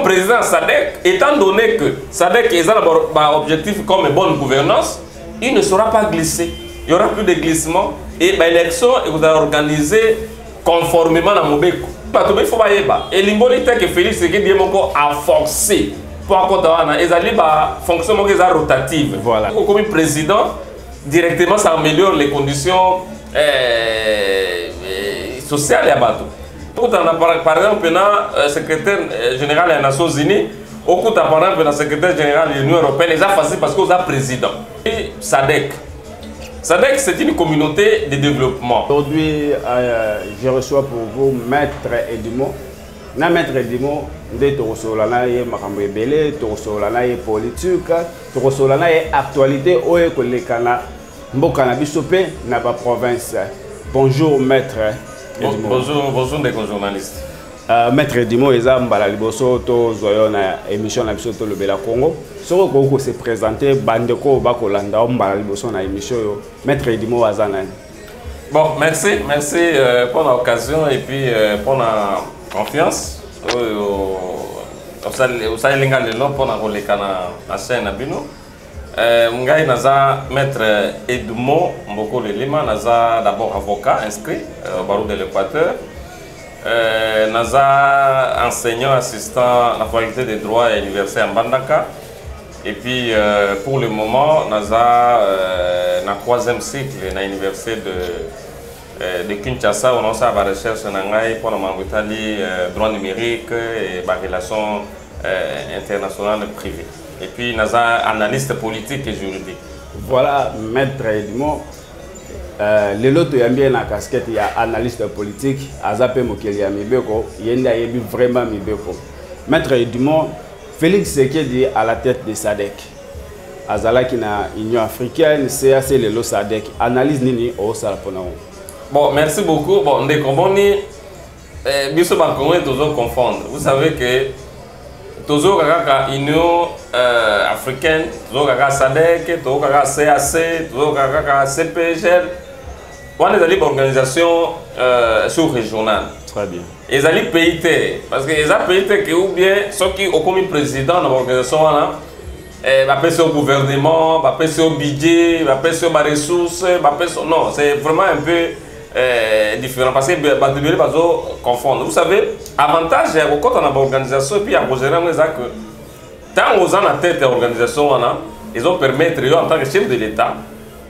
président SADC, étant donné que SADC est un objectif comme une bonne gouvernance, il ne sera pas glissé. Il n'y aura plus de glissement. Et l'élection, vous allez organiser conformément à Mobeko. Il faut et l'imbolité que Félix Tshisekedi a forcé pour avoir une fonction rotative. Voilà. Comme président, directement, ça améliore les conditions sociales et bateau. Par exemple, le secrétaire général des Nations Unies, au coup par exemple, le secrétaire général de l'Union européenne, ils ont facile parce qu'ils ont président. Et SADC. SADC, c'est une communauté de développement. Aujourd'hui, je reçois pour vous Maître Edimo. Maître Edimo, nous avons politique, nous avons actualité, nous avons province. Bonjour Maître Edimo. Bonjour les journalistes. Maître Edimo est un balaliboso to zoyona émission na biso to lobela Congo. Soko ko se présenter bandeko bakolanda balaliboso na émission yo. Maître Edimo azana. Bon, merci pour l'occasion et puis pour la confiance. Vous savez linga lelo pour na kolekana na chaîne na bino. Ngai naza Maître Edimo Mboko Lelima, naza d'abord avocat inscrit au barreau de l'Équateur. Naza enseignant assistant à la faculté des droits et l'université à Mbandaka. Et puis pour le moment, Naza na 3e cycle à l'université de Kinshasa. On a la recherche pour la droit numérique et les relations internationales privées. Et puis Naza analyste politique et juridique. Voilà, Maître Edimo. Le lot de bien la casquette, il y a analyste politique, Azapé Mokeli Mibeko, il y a vraiment Mibeko. Maître Edimo, Félix Tshisekedi à la tête de SADC. Azala qui na Union africaine, CAC le lot SADC. Analyse nini au Salaponao. Bon, merci beaucoup. Bon, on est comme Biso Bakongo toujours confondre. Vous savez que toujours Union africaine, toujours SADC, toujours CAC, toujours CPGL. On est une organisation sous-régionale. Très bien. Et les pays, parce que les pays ou bien ceux qui ont comme président dans l'organisation, ils au gouvernement, ils au budget, ils aux ressources, non, c'est vraiment un peu différent parce que les gens confondent. Vous savez, l'avantage quand on a une organisation et puis à gérer, c'est que tant qu'ils ont la tête de l'organisation, ils ont permis en tant que chef de l'État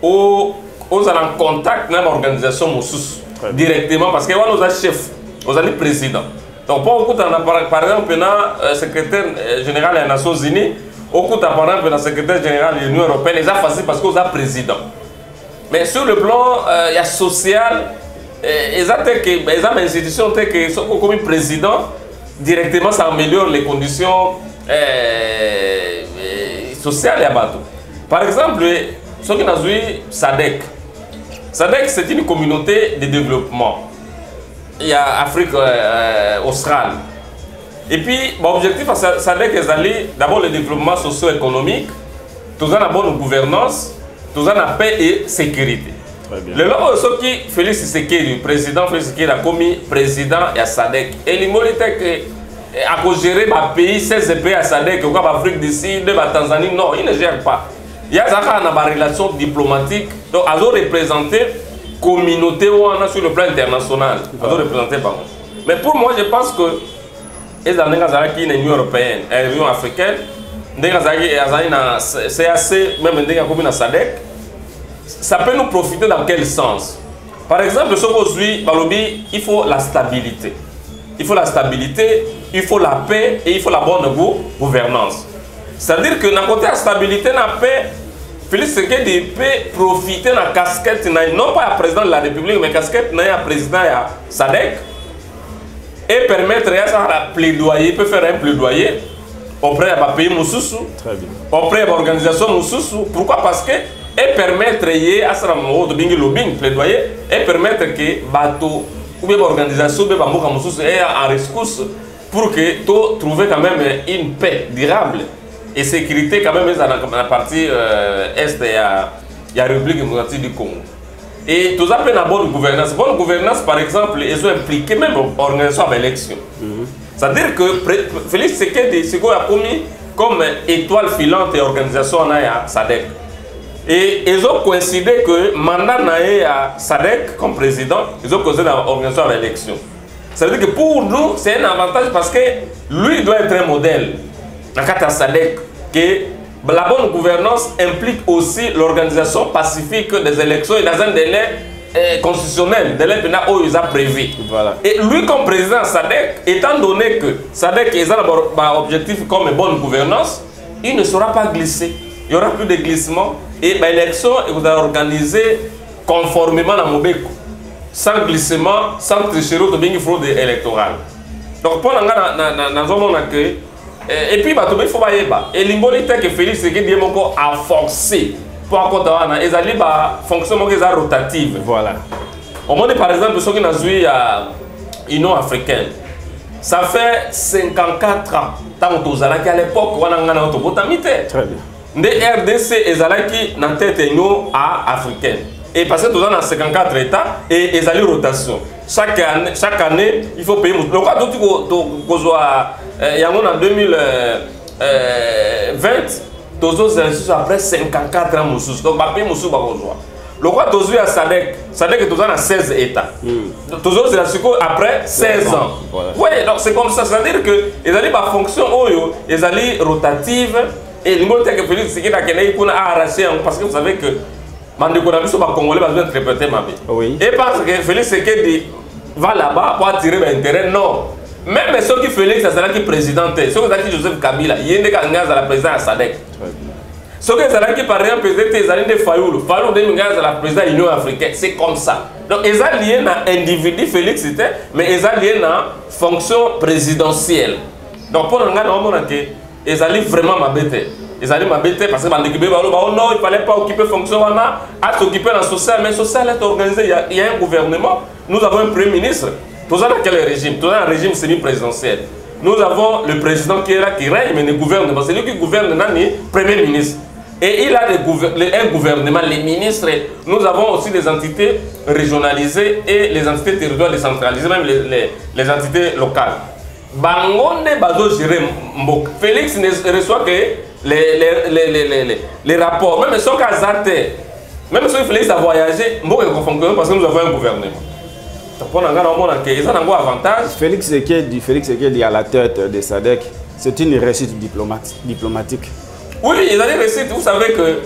aux en contact avec l'organisation directement parce que nous avons chef, nous avons président. Donc, pour par exemple, le secrétaire général des Nations Unies, par exemple, le secrétaire général de l'Union européenne, ils ont facile parce qu'ils ont président. Mais sur le plan social, ils ont une institution qui sont comme président, directement ça améliore les conditions sociales et à bateau. Par exemple, ceux qui ont vu SADC. SADC, c'est une communauté de développement. Il y a Afrique australe. Et puis, l'objectif de SADC est d'abord le développement socio-économique, tout ça la bonne gouvernance, tout ça la paix et sécurité. Le lot qui Félix Tshisekedi, le président Félix Tshisekedi a commis président et à SADC. Et l'immunité que à gérer le pays, 16 pays à SADC, comme l'Afrique du Sud, la Tanzanie, non, il ne gère pas. Il y a une relation diplomatique, donc ils ont représenté la communauté sur le plan international. Ils ont représenté. Mais pour moi, je pense que les Anglais qui sont l'Union européenne, l'Union africaine, les CAC, même les SADC, ça peut nous profiter dans quel sens? Par exemple, aujourd'hui, il faut la stabilité. Il faut la stabilité, il faut la paix et il faut la bonne gouvernance. C'est-à-dire que dans le côté de la stabilité, la paix, Félix Tshisekedi peut profiter de la casquette, non pas le président de la République, mais la casquette de la président de SADC et permettre à plaidoyer, il peut faire un plaidoyer auprès de pays Moussoussou, auprès de l'organisation Moussoussou. Pourquoi? Parce que et permettre à ce plaidoyer et permettre que bateau ou bien l'organisation de Bamouka Moussoussou ait en rescousse pour que tu trouves quand même une paix durable et sécurité quand même dans la partie est de la République démocratique du Congo. Et tout ça peut la bonne gouvernance. Bonne gouvernance, par exemple, ils ont impliqué même l'organisation de l'élection. C'est-à-dire que Félix Tshisekedi, c'est quoi a commis comme étoile filante et organisation à SADC. Et ils ont coïncidé que le mandat à SADC comme président, ils ont coïncidé dans l'organisation de l'élection. Ça veut dire que pour nous, c'est un avantage parce que lui doit être un modèle. Dans le cas de SADC, que la bonne gouvernance implique aussi l'organisation pacifique des élections et dans un délai constitutionnel, délai pénal où ils ont prévu. Voilà. Et lui comme président SADC, étant donné que SADC est un objectif comme une bonne gouvernance, il ne sera pas glissé. Il n'y aura plus de glissement et l'élection vous allez organiser conformément à Mobeko, sans glissement, sans tricherie ou de fraude électorale. Donc pour nous accueil et puis il faut et l'imbolité que Félix Tshisekedi a forcé pour accorder les alliés fonction rotative. Voilà. Au monde par exemple ceux qui ont joué à l'Union africaine, ça fait 54 ans tant que à l'époque on a voté. Très bien. Les RDC et Zalaki dans tête africaine. Et parce que nous avons 54 États et ils ont rotation. Chaque année, il faut payer. Donc, quand tu as en 2020, tous les après 54 ans, donc on va payer Moussou Bagozoa. Le roi Tozu à SADC, SADC est toujours dans 16 États. Tozu c'est après 16 ans. Oui, donc c'est comme ça. C'est-à-dire que les alliés fonction, les alliés rotatives. Et le monde que Félix Tshisekedi a arraché parce que vous savez que les Congolais vont interpréter ma vie. Oui. Et parce que Félix Tshisekedi va là-bas pour attirer l'intérêt, non. Même ceux qui Félix Tshisekedi président, ceux qui Joseph Kabila, il y a des candidats à la présidence à SADC. Ceux qui par exemple président des années de Fayoulou, Fayoulou des candidats à la présidence de l'Union africaine, c'est comme ça. Donc ils sont liés à l'individu Félix Tshisekedi, mais ils sont liés à la fonction présidentielle. Donc pour nous, ils allaient vraiment m'embêter. Ils allaient m'embêter parce que non, il ne fallait pas occuper fonction, à s'occuper dans le social, mais le social est organisé, il y a un gouvernement, nous avons un premier ministre. Tous dans quel régime? Tous dans un régime semi-présidentiel. Nous avons le président qui est là, qui règne, mais ne gouverne pas. C'est lui qui gouverne, le premier ministre. Et il a un gouvernement, les ministres. Nous avons aussi des entités régionalisées et les entités territoriales décentralisées, même les entités locales. Bangonde bazo gérer Mbok. Félix ne reçoit que les rapports. Même ceux qui ont zaté, même ceux qui Félix a voyagé, Mbok est fonctionné parce que nous avons un gouvernement. Donc on a un avantage. Félix Tshisekedi à la tête de SADC, c'est une réussite diplomatique. Oui, il a des réussites. Vous savez que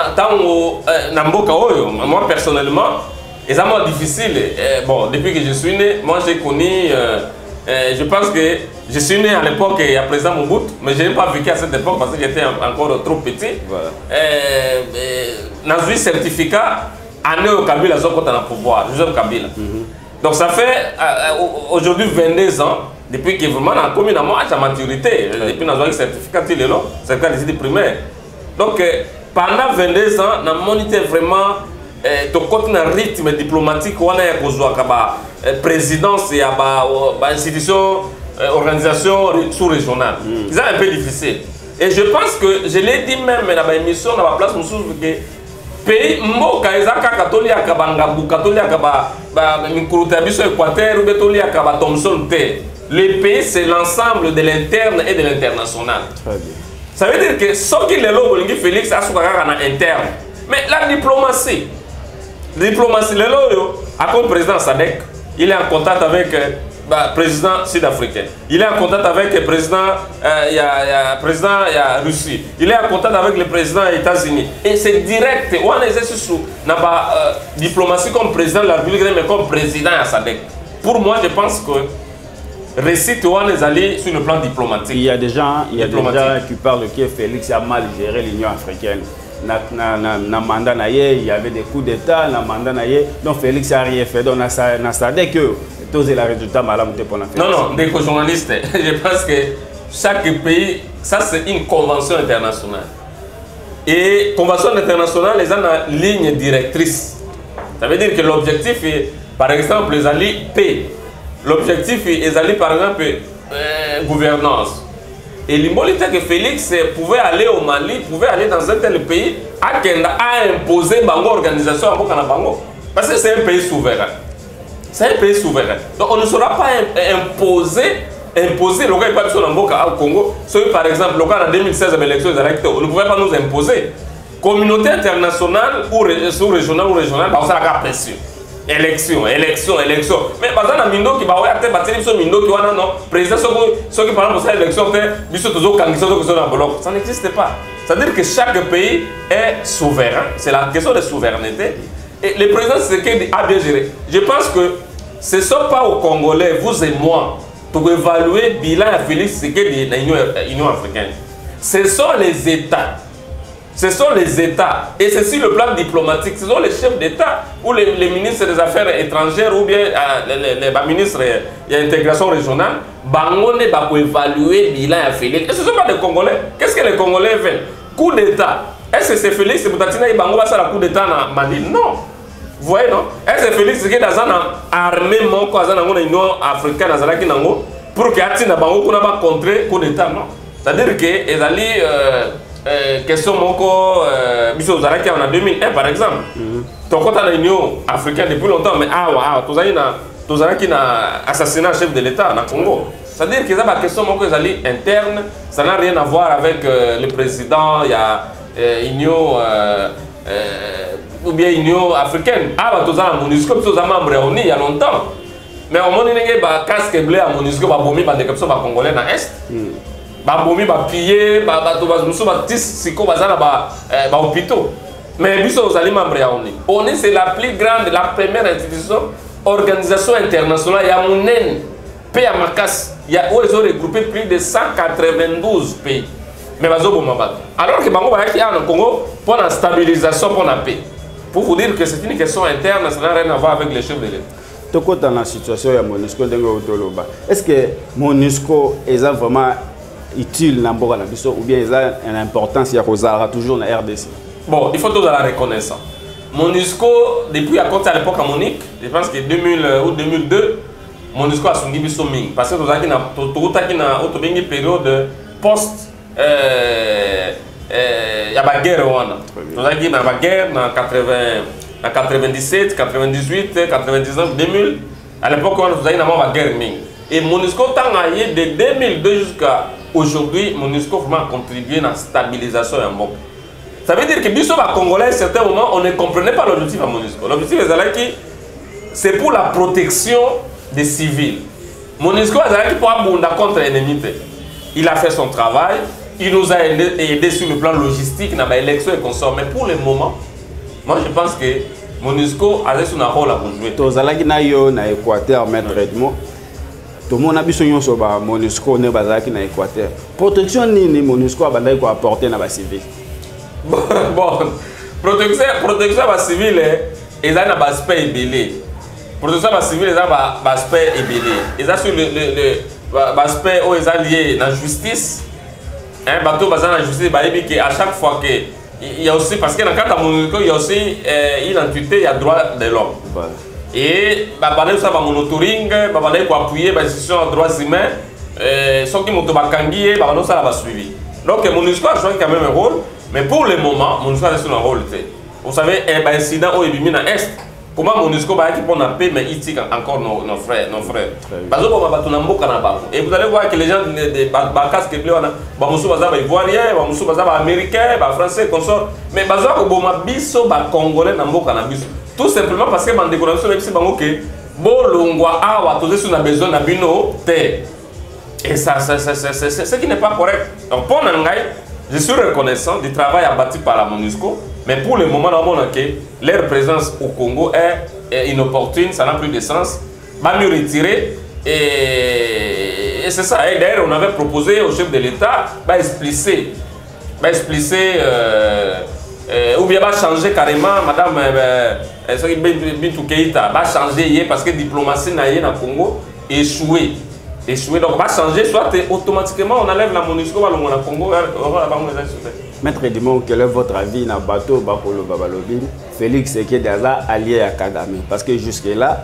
dans Mboka Oyo, moi personnellement, c'est vraiment difficile. Bon, depuis que je suis né, moi j'ai connu. Je pense que je suis né à l'époque à président Mobutu, mais je n'ai pas vécu à cette époque parce que j'étais encore trop petit. Voilà. Dans un certificat, année au Kabila, j'ai encore le pouvoir, Joseph Kabila. Donc ça fait aujourd'hui 22 ans, depuis que vraiment on a commis à maturité, depuis qu'on a un certificat, certificat d'études primaires. Donc pendant 22 ans, on a monité vraiment un rythme diplomatique, on a présidence et institution, organisation sous-régionale. C'est un peu difficile. Et je pense que, je l'ai dit même dans ma émission, dans ma place, que pays mboka ezaka katolia kabangabu katolia kaba mikrotabiso Équateur ou betolia kaba Thomson T. Le pays c'est l'ensemble de l'interne et de l'international. Ça veut dire que ce qui est là Félix a en interne. Mais la diplomatie, le président SADC, il est en contact avec le président sud-africain. Il est en contact avec le président, Russie. Il est en contact avec le président des États-Unis. Et c'est direct. On exerce la diplomatie comme président de la République, mais comme président à SADC. Pour moi, je pense que récite on est allé sur le plan diplomatique. Il y a des gens qui parlent que Félix a mal géré l'Union africaine. Na mandat il y avait des coups d'état na mandat donc Félix a rien fait donc na SADC que tous les résultats malades pour la non des journalistes je pense que chaque pays ça c'est une convention internationale et convention internationale les a une ligne directrice ça veut dire que l'objectif est par exemple les alliés paix l'objectif est les alliés par exemple gouvernance. Et l'imbolité que Félix pouvait aller au Mali, pouvait aller dans un tel pays, à imposer une organisation à Bango. Parce que c'est un pays souverain. C'est un pays souverain. Donc on ne sera pas imposé imposer le cas pas sur au Congo. Par exemple, le cas en 2016 l'élection des électeurs, on ne pouvait pas nous imposer. Communauté internationale ou sous-régionale ou régionale, bah, on a la pression. Élection. Mais par exemple, Mindo qui va avoir Mindo qui va non président ceux qui par exemple l'élection ça n'existe pas. C'est-à-dire que chaque pays est souverain. C'est la question de souveraineté. Et le président Tshisekedi a bien géré. Je pense que ce ne sont pas aux Congolais, vous et moi, pour évaluer le bilan de Félix Tshisekedi de l'Union africaine. Ce sont les États. Ce sont les États. Et c'est sur le plan diplomatique. Ce sont les chefs d'État ou les ministres des Affaires étrangères ou bien les ministres de l'intégration régionale. Bango ne va pas évaluer le bilan de Félix. Et ce ne sont pas des Congolais. Qu'est-ce que les Congolais veulent? Coup d'État. Est-ce que c'est Félix Boutatina et Bango va faire la coup d'État dans Mali? Non. Vous voyez, non? Est-ce que Félix qui est dans une armée dans l'Union africaine pour qu'il y ait un Bango qui va contrer coup d'État? Non. C'est-à-dire que les alliés. Question moko biso ozalaki en 2001 par exemple tokota na Union africaine depuis longtemps mais tozalaki na assassinat chef de l'État na Congo, c'est-à-dire que ça va question moko ezali interne, ça n'a rien à voir avec le président, il y a Union ou bien Union africaine tozala MONUSCO biso za membre ya ONU il y a longtemps mais au moment ndenge ba casque bleu à MONUSCO ba bomi ba ndeke so ba congolais na est babomi bapiller bato bamusu batis siko baza na ba hôpitaux mais biso ozali membre ya ONU. ONU c'est la plus grande, la première institution organisation internationale ya monene pe ya makasi ya oyo ezo regroupé plus de 192 pays mais bazoboma bato alors que bango bayaki awa na Congo pour la stabilisation pour la paix. Pour vous dire que c'est une question interne, ça n'a rien à voir avec les chefs de l'État. Toko dans la situation ya MONUSCO ndenge otoloba, est-ce que MONUSCO est vraiment utile dans Boga Nabiso ou bien ils ont une importance qui a toujours dans la RDC? Bon, il faut tout la reconnaissance. MONUSCO, depuis à l'époque à Monique, je pense que 2000 ou 2002, MONUSCO a songi biso mingi parce que nous avons une période post ya ba guerre wana. Nous avons une guerre en 97, 98, 99, 2000. À l'époque nous avons une guerre mingi. Et MONUSCO de 2002 jusqu'à aujourd'hui, MONUSCO vraiment contribué à la stabilisation en Mok. Ça veut dire que biso ba Congolais à certains moments on ne comprenait pas l'objectif à MONUSCO. L'objectif c'est pour la protection des civils. MONUSCO est pour abonder contre l'ennemi. Il a fait son travail, il nous a aidé sur le plan logistique dans l'élection et consort. Mais pour le moment, moi je pense que MONUSCO a un rôle à jouer. Tozalaki na yo na Équateur maître Edmond. Tout le monde a besoin de MONUSCO ne bazaki na Équateur. Protection ni MONUSCO a bandai ko apporter na ba civil. Bon, protection ba civil et ça na ba aspect ébélé. Protection ba civil et ça ba aspect ébélé. Et ça sur le aspect où ils lié la justice. Hein, bateau bazan la justice ba ebi que à chaque fois que il y a aussi parce que dans le cas de MONUSCO il y a aussi identité, il y a droit de l'homme. Voilà. Et babane ça va monitoring, babane pour appuyer les institutions de droits humains, ceux qui montent bakangi, babane ça va suivi. Donc MONUSCO a joué quand même un rôle, mais pour le moment MONUSCO a joué un rôle. Vous savez un incident au Ebimi na est, comment MONUSCO va qui pour la paix mais il tire encore nos frères. Parce que on va tout n'importe quoi. Et vous allez voir que les gens de Bakas qui pleurent, bamusu baza ba ivoirien, bamusu baza ba américain, ba français consort, mais baza ko boma biso ba congolais n'importe quoi biso. Tout simplement parce que dans la décoration, même si bolongwa awa tous ceux qui ont besoin d'abino terre. Et ça c'est ce qui n'est pas correct. Donc pour Nangai, je suis reconnaissant du travail abattu par la MONUSCO, mais pour le moment, leur présence au Congo est inopportune, ça n'a plus de sens. Va mieux retirer et c'est ça. Et d'ailleurs, on avait proposé au chef de l'État d'expliquer ou bien va changer carrément, madame Bintou Keïta, va changer parce que la diplomatie dans le Congo échoué. Donc va changer, soit automatiquement on enlève la MONUSCO, on va au Congo, Maître Edmond, quel est votre avis dans le bateau Bakolo Babalobi? Félix Tshisekedi allié à Kagame. Parce que jusque-là,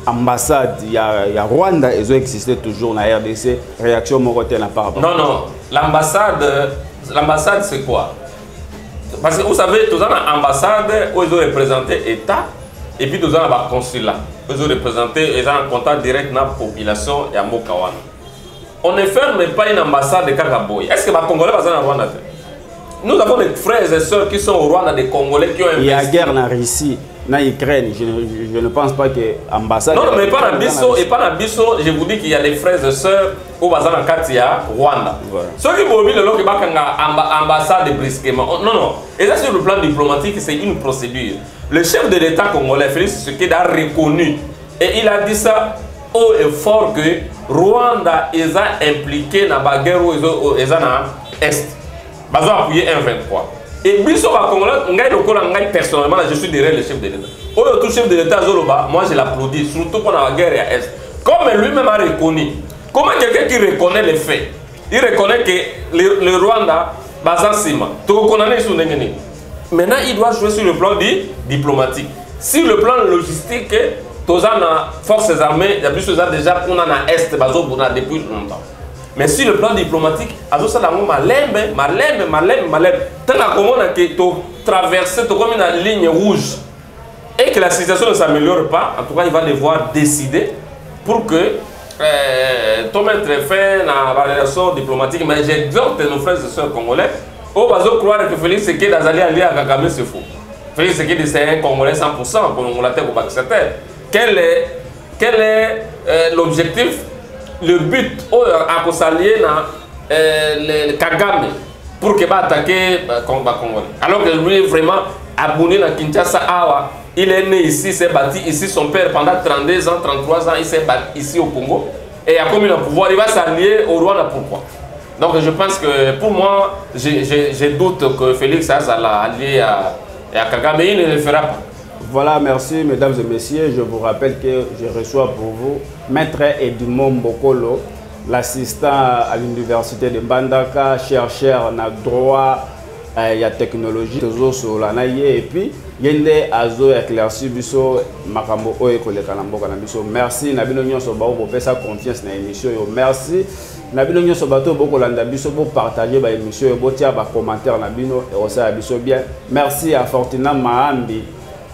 l'ambassade, il y a Rwanda, ils ont existé toujours dans la RDC. Réaction Moroté n'a pas. Non, l'ambassade c'est quoi? Parce que vous savez, tous les ambassades, ils ont représenté l'État et puis tous les consulats. Ils ont représenté, ils ont un contact direct avec la population et à Mokawan. on ne ferme pas une ambassade de Kakaboy. Est-ce que les Congolais sont en Rwanda? Nous avons des frères et sœurs qui sont au Rwanda, des Congolais qui ont investi. Il y a guerre en Russie, en Ukraine. Je ne pense pas que l'ambassade... Non, mais pas dans Bisso, et pas dans Bisso, je vous dis qu'il y a des frères et sœurs au Bazar en Katia, Rwanda. Voilà. Ceux qui m'ont dit le nom qui va ambassade brusquement. Non, non. Et ça, sur le plan diplomatique, c'est une procédure. Le chef de l'État congolais, Félix Tshisekedi, a reconnu. Et il a dit ça haut et fort que Rwanda est impliqué dans la guerre dans l'Est. Ils ont appuyé 1,23. Et Bisso Congolais, personnellement, je suis derrière le chef de l'État. Au chef de l'État, moi je l'applaudis, surtout pendant la guerre à l'Est. Comme lui-même a reconnu. Comment quelqu'un qui reconnaît les faits, il reconnaît que le Rwanda, maintenant il doit jouer sur le plan diplomatique. Sur le plan logistique, tous les forces armées, il y a plus déjà qu'on a à l'Est depuis longtemps. Mais sur le plan diplomatique, tant qu'on traverser comme une ligne rouge et que la situation ne s'améliore pas, en tout cas, il va devoir décider pour que tout mettre fin à la relation diplomatique. Mais j'exhorte nos frères et sœurs congolais, on va croire que Félix Tshisekedi a allié à Kagame, c'est faux. Félix Tshisekedi c'est un Congolais 100%, comme on l'a dit au Pakistan. Quel est l'objectif? Le but à s'allier le Kagame pour qu'il va attaquer Congolais. Alors que lui vraiment abonné dans Kinshasa, il est né ici, s'est bâti ici, son père pendant 32 ans, 33 ans, il s'est bâti ici au Congo. Et il a commis le pouvoir, il va s'allier au Rwanda. Pourquoi? Donc je pense que pour moi, je doute que Félix va allier à Kagame, il ne le fera pas. Voilà, merci mesdames et messieurs. Je vous rappelle que je reçois pour vous Maître Edmond Mbokolo, l'assistant à l'université de Mbandaka, chercheur en droit et technologie. Et puis, il y a éclairci biso makambo oye koleka na mboka na biso. Merci na bino nyonso ba ko pesa confiance na émission yo. Merci na bino nyonso bato boko landa biso bo partager ba émission yo, bo tia ba commentaire na bino et osa biso bien. Merci à Fortina Mahambi.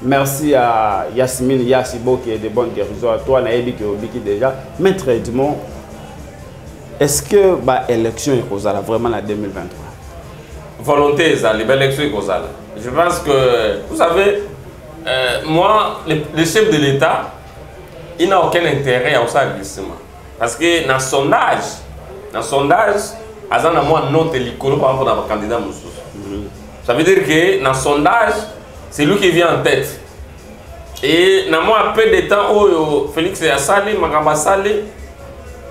Merci à Yasmine Yassibo qui est de bonnes guérisons à toi, Naïbi qui est au Biki déjà. Maître Edmond, est-ce que l'élection est causale vraiment en 2023? Volonté, l'élection est causale. Je pense que, vous savez, moi, le chef de l'État, il n'a aucun intérêt à ça glissement. Parce que dans le sondage, il y a moi note l'icône par rapport à un candidat Moussous. Ça veut dire que dans le sondage, c'est lui qui vient en tête. Et dans moi, peu de temps où Félix a salé, Makamba salé,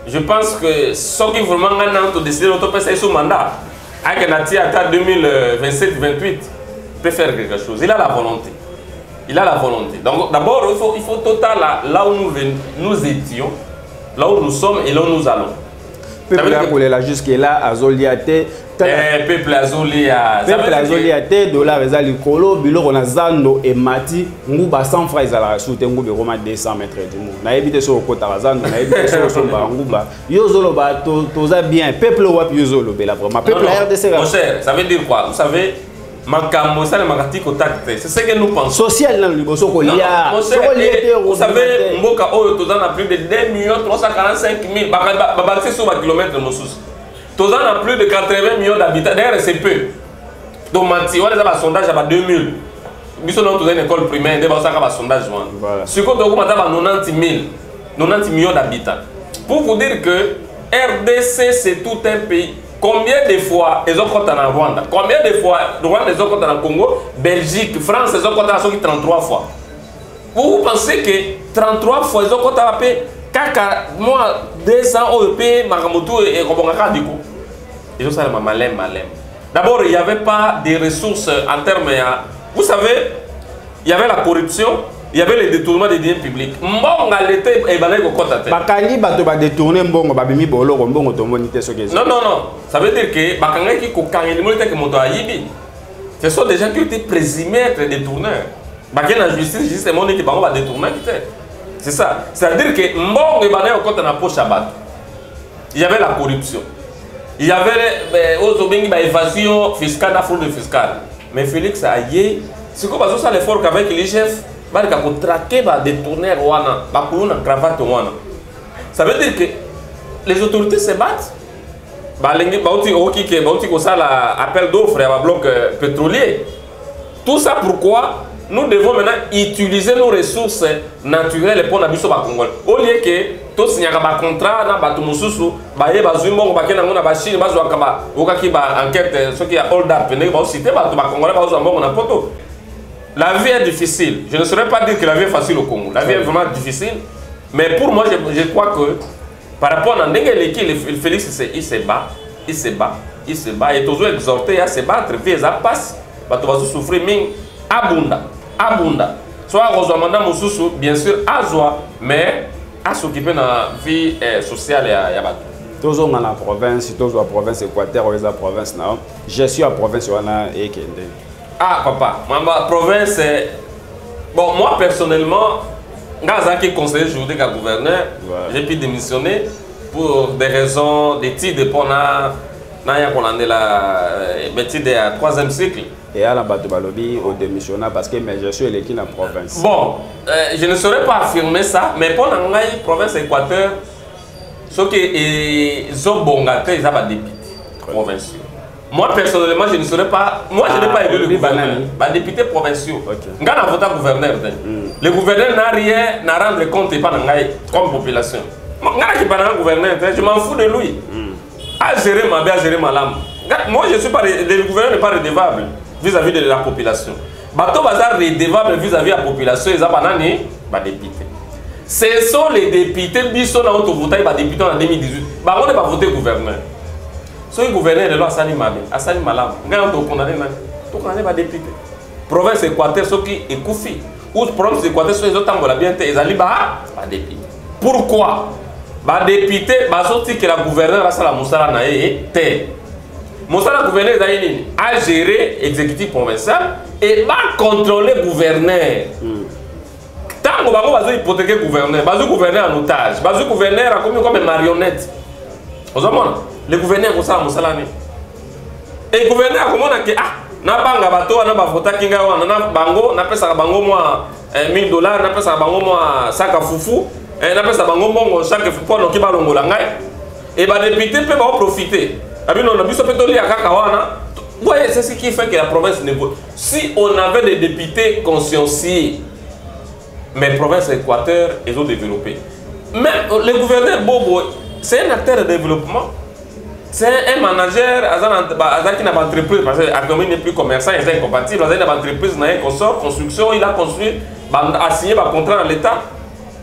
je pense que ce qui vraiment a décidé de passer son mandat, avec un attire 2027-28, peut faire quelque chose. Il a la volonté. Il a la volonté. Donc d'abord, il faut total là où nous étions, là où nous sommes et là où nous allons. Peuple là jusque-là, Azoliate. Peuple Azolia. Peuple Azoliate, dollar ezali kolo, bilo on a zando et mati, nguba 100 francs ezala soute nguba roma 200 mètres du monde. Na ebite so ko tarazando, na ebite so ba nguba. Yozolo ba toza bien, peuple wapi yozolo bela vraiment. Peuple RDC. Mon cher, ça veut dire quoi? Vous savez, Makambo ça le makati contacte. C'est ce que nous pensons. Social dans le liboso ko lia. Vous savez, mboka oyo toza na plus de 2 345 000 ba sur ba kilomètre mosusu. Tous a plus de 80 millions d'habitants. D'ailleurs, c'est peu. Donc, on a un sondage à 2000. Nous sommes dans une école primaire, nous avons un sondage. Ce qu'on a 90 millions d'habitants. Pour vous dire que RDC, c'est tout un pays. Combien de fois ils ont compté en Rwanda? Combien de fois Rwanda ils ont compté en Congo? Belgique, France, ils ont compté en 33 fois. Vous pensez que 33 fois ils ont compté à paix? Kaka, moi, 200 OEP, Makamoto et Kobongaka du coup. Ils ont ça malem. D'abord, il n'y avait pas de ressources en termes. Vous savez, il y avait la corruption, il y avait le détournement des biens publics. Mbonga l'État est balé au compte à terre. Bakali bato ba détourner mbongo ba bimi bolo mbongo to monité ce que Non. Ça veut dire que bakanga qui kokanga le monité que moto ayibi. Ce sont des gens qui ont été présumés être détourneurs. Bakena la justice juste mon qui va détourner qui c'est ça. C'est-à-dire que mbongo est balé au compte na poche à battre. Il y avait la corruption. Il y avait l'évasion fiscale, la fraude fiscale. Mais Félix a dit, c'est comme ça l'effort qu'avec les chefs, il a traqué, détourner Rwanda, il a cravate Rwanda. Ça veut dire que les autorités se battent. Appel d'offres à bloc pétrolier. Tout ça pourquoi nous devons maintenant utiliser nos ressources naturelles pour nous Congolais. Au lieu que tout signer un contrat na batu mususu ba ye bazumbo ba kena ngona ba Chine ba zo akaba okaki ba enquête ce qui a hold up ne ba citer ba Congolais ba zo mbongo na poto. La vie est difficile. Je ne saurais pas dire que la vie est facile au Congo. La vie est vraiment difficile. Mais pour moi, je crois que par rapport à l'équipe, Félix, il se bat, il se bat, il se bat. Et toujours exhorté à se battre. Vie, ça passe. Tu vas souffrir, mais abunda, abunda. Soit Rosamanda Moussoussou, bien sûr, à joie, mais à s'occuper de la vie sociale et à battre. Toujours dans la province, toujours la province Équateur, ou la province, non. Je suis à la province, et Kende. Ah, papa, ma province, bon, moi personnellement, quand j'ai conseiller juridique à gouverneur, j'ai pu démissionner pour des raisons d'études pour la métier de 3e cycle. Et à la Batobalobi, au démissionnaire parce que je suis électif dans la province. Bon, je ne saurais pas affirmer ça, mais pour la province Équateur, ce qui est Zobongate, ils ont des députés provinciaux. Moi personnellement, je ne saurais pas. Moi, je n'ai pas élu le gouverneur. Les députés provinciaux. Je n'ai pas voté gouverneur. Le gouverneur n'a rien à rendre compte pas comme population. Je m'en fous de lui. À gérer ma bien, à gérer ma lame. Moi, je suis pas. Le gouverneur n'est pas redevable vis-à-vis de la population. Bateau bazar redevable vis-à-vis de la population. Ils ont des députés. Ce sont les députés qui sont dans notre vote, les députés en 2018. On n'a pas voté gouverneur. Si le gouverneur de loi Sani Mabe, Sani Malam, on condamné les députés. Province Équateur, ceux qui est Koufi. Ou province Équateur, ceux qui ont bien été, ils ont députés. Pourquoi? Les députés, ils que la gouverneure a la Moussala Naé et Moussala gouverneur a géré l'exécutif provincial et va contrôler le gouverneur. Tant que vous avez hypothéqué le gouverneur, vous avez gouverneur en otage, vous avez gouverneur comme une marionnette. Vous avez le gouverneur ko sala musalani et gouverneur komona ke na banga bato na ba vota kinga wana na bango na pesa bango moi $1000 na pesa bango moi saka fufu na pesa bango mbongo chaque fois no ki balongola ngai et ba député peut ba profiter abino na biso peto lia kaka wana. Voyez, c'est ce qui fait que la province ne vaut. Si on avait des députés consciencieux, mais province Équateur ils ont développé. Mais le gouverneur Bobo c'est un acteur de développement. C'est un manager qui n'a pas d'entreprise, parce que l'économie n'est plus commerçant, il est incompatible. Il a une entreprise, il a un consort, construction, il a construit, a signé un contrat dans l'État.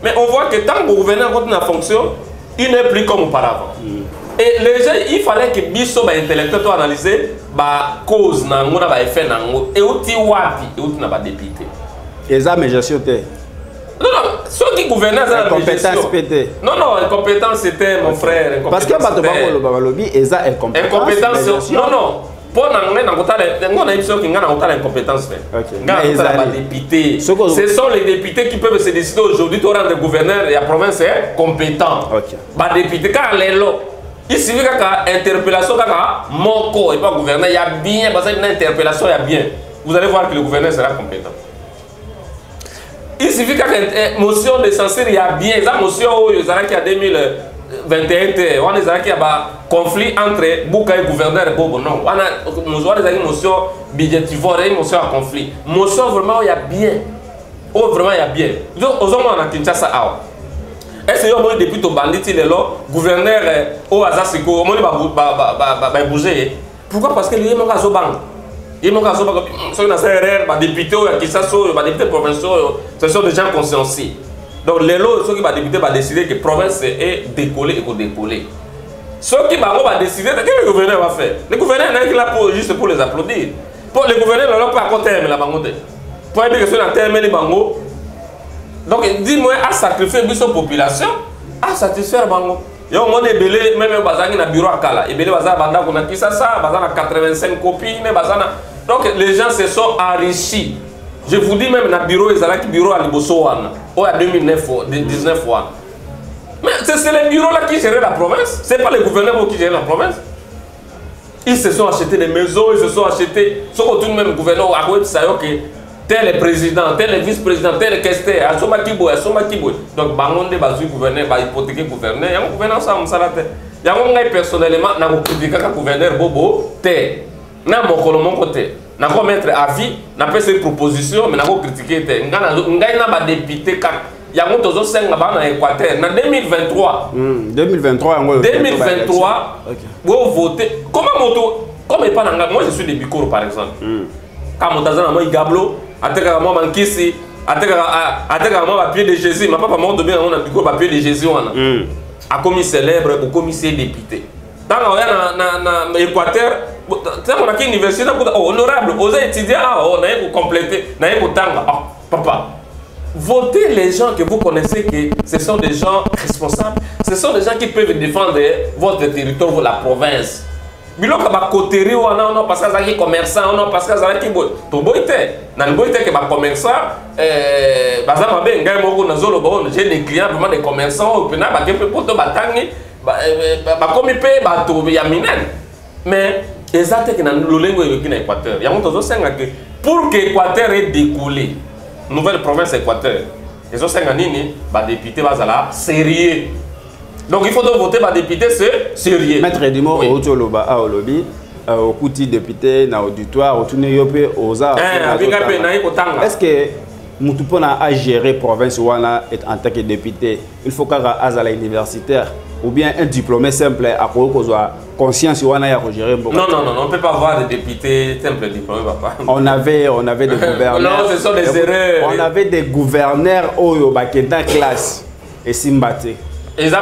Mais on voit que tant que le gouverneur continue à fonctionner, il n'est plus comme auparavant. Et les gens, il fallait que Bisso, intellectuel, analyser la cause, l'effet, et aussi wapi, et aussi n'a pas député. Et ça, mais je suis non, non, ceux qui gouvernaient dans la compétence pété. Non, non, incompétence c'était mon frère. Parce que le lobby, ils ont incompétence. Non, non. Pour on a une chose qui a l'incompétence. Ce sont les députés qui peuvent se décider aujourd'hui de rendre le gouverneur et la province compétent. Les députés, car les lots. Il suffit qu'à interpellation, mon corps et pas gouverneur, il y a bien, parce qu'une interpellation, il y a bien. Vous allez voir que le gouverneur sera compétent. Il suffit qu'une motion de censure, il y a bien. La motion où il y a 2021, on a un conflit entre Bouka et gouverneur et Bobo. Non, on a une motion budgétivore, une motion à conflit. Motion vraiment, il y a bien. Oh, vraiment, il y a bien. Donc, aux hommes, on a Kinshasa. Est-ce que vous avez depuis ton bandit, il est là, gouverneur au Azasiko, on va bouger. Pourquoi? Parce que les gens sont banques. Les gens sont des députés qui sont des députés provinciaux, ce sont des gens consciencieux. Donc les lots, ceux qui vont députés vont décider que la province est décollée et qu'on décoller. Ceux qui vont décider, qu'est-ce que le gouverneur va faire? Le gouverneur n'est là juste pour les applaudir. Pour le gouverneur, il n'a pas à terme la bangote. Pour dire que c'est un terme les bangos. Donc dis-moi à sacrifier sa population, à satisfaire bango. Yo on est belé même bazangi na bureau à Kala. Et belé bazar banda qu'on a qui ça bazana 85 copies mais bazana. Donc les gens se sont enrichis. Je vous dis même na bureau ils allaient bureau à Liboso wana. Oh à 2009 19 fois. Mais c'est les bureaux là qui gèrent la province, c'est pas les gouverneurs qui gèrent la province. Ils se sont achetés des maisons, ils se sont achetés. Ce que tout même gouverneur a dit ça que tel est président, tel est vice-président, tel est questeur, Asoma Kiboy, Asoma Kiboy. Donc, Bangonde, Bazu gouverneur, hypothéquer gouverneur, il y a un gouverneur ça, il y a un personnellement, n'a pas critiqué un gouverneur Bobo, té. N'a pas mon côté. N'a pas mettre avis, n'a pas ses propositions, mais n'a pas critiqué té. N'a pas député car il y a un autre 5 dans l'Équateur. En 2023. 2023, vous votez. Comment moto? Comme il parle moi je suis de Bikoro par exemple. Quand mon tazan moi Gablo, ateka moi Mankisi, ateka moi pied de Jésus, ma papa m'a donné un Bikoro pied de Jésus on a commis célèbre ou commis député. Dans na Équateur, tu on a qui université honorable, osez étudier on a pour compléter, na pour tanga. Papa, votez les gens que vous connaissez que ce sont des gens responsables, ce sont des gens qui peuvent défendre votre territoire, la province. Biloko ba coterie wana on parce que ça qui commerçant on parce que ça qui bo to boite na boite que ba commerçant baza mabe ngai moko na zolo ba on j'ai des clients vraiment des commerçants pena ba kepe poto batangi ba komi pe ba to ya minen mais exacte que na lolengo yoki na Équateur ya moto zo senga que pour que Équateur ait décollé nouvelle province Équateur ils ont senga nini ba député bazala sérieux. Donc il faut donc voter par député, c'est sérieux. Maître Edimo, au Tcholoba, à Olobi, au Kouti député, dans l'auditoire, au Tunéopé, aux arts. Est-ce que Moutupona a géré province Wana en tant que député? Il faut qu'à Azala universitaire ou bien un diplômé simple à quoi conscience Wana a géré. Non, on ne peut pas avoir des députés simples diplômés, papa. On avait des gouverneurs. Non, ce sont des erreurs. On avait des gouverneurs au Bakeda classe et Simbate. La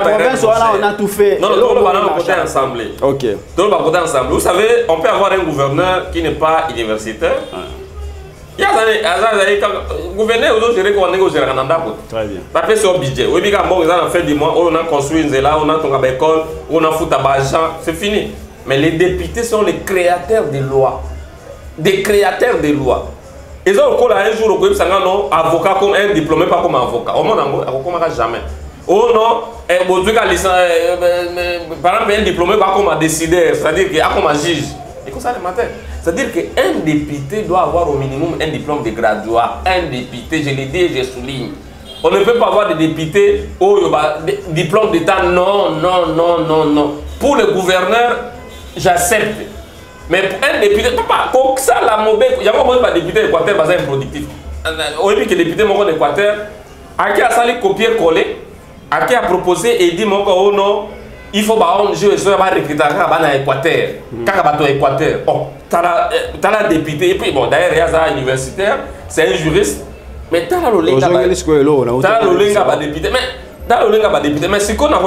province, on a tout fait. Non, tout le monde va voter ensemble. Ok. Tout le monde va voter ensemble. Vous savez, on peut avoir un gouverneur qui n'est pas universitaire. Il y a des gouverneurs qui ont géré qu'on négocie à Nanda. Très bien. Ça fait son budget. Oui, quand on a fait du mois, on a construit une zéla, on a ton école, on a foutu à Bajan, c'est fini. Mais les députés sont les créateurs des lois. Des créateurs des lois. Ils ont encore un jour au avocat comme un diplômé, pas comme avocat. Au monde, on ne jamais. Oh non, par exemple, un diplômé va comme un décideur, c'est-à-dire qu'il a comme un juge. Et comme ça le matin. C'est-à-dire qu'un député doit avoir au minimum un diplôme de graduat. Un député, je l'ai dit et je souligne. On ne peut pas avoir des députés au diplôme d'État. Non. Pour le gouverneur, j'accepte. Mais pour un député, papa, comme ça, la mauvaise, il y a un député équateur basé improductif. Au début que le député mon équateur, à qui a sali copier-coller, à qui a proposé et dit mon oh non, il faut que je sois recruté à l'Équateur. Quand Équateur, tu as la député, et puis bon, d'ailleurs, il y a un universitaire, c'est un juriste, mais tu as le député. Dans le linga député, mais si on a